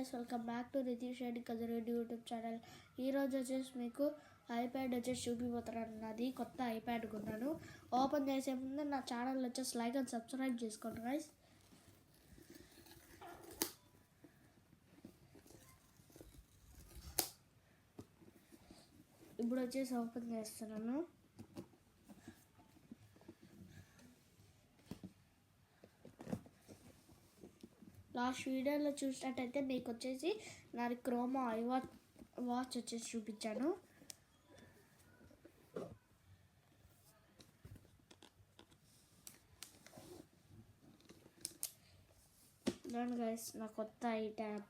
Guys, welcome back to Nitish Reddy Kadireddy YouTube channel. ఈరోజు వచ్చేసి మీకు ఐప్యాడ్ వచ్చేసి చూపిపోతానన్నది. కొత్త ఐప్యాడ్ కొన్నాను. ఓపెన్ చేసే ముందు నా ఛానల్ వచ్చేసి లైక్ అండ్ సబ్స్క్రైబ్ చేసుకోండి గైస్. ఇప్పుడు వచ్చేసి ఓపెన్ చేస్తున్నాను. లాస్ట్ వీడియోలో చూసినట్టయితే మీకు వచ్చేసి నాది క్రోమా వాచ్ వచ్చేసి చూపించాను. చూడండి గైస్, నా కొత్త ఐ ట్యాబ్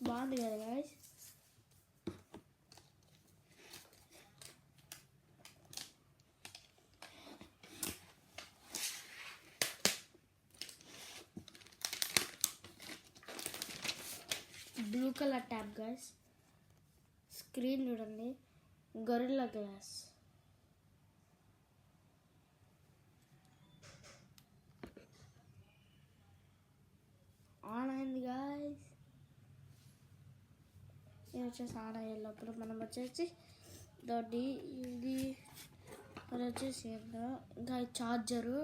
బాగుంది కదా guys. Blue colour tab guys. Screen చూడండి, గొరిల్లా గ్లాస్. ఆన్ అయింది గైస్. ఇది వచ్చేసి ఆన్ అయ్యే లోపల మనం వచ్చేసి ఇది వచ్చేసి ఇంకా చార్జరు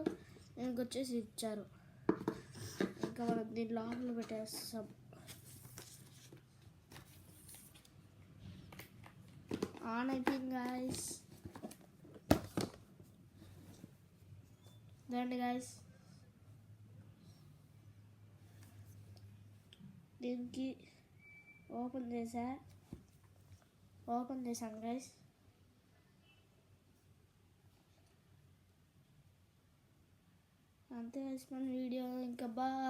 ఇంకొచ్చేసి ఇచ్చారు. ఇంకా మనం దీని లోపల పెట్టేస్తాం. ఆన్ అయిపోయింది గైస్. రండి గైస్, దీనికి ఓపెన్ చేశాను గైస్. అంతే గైస్, మన వీడియో ఇంకా బాయ్.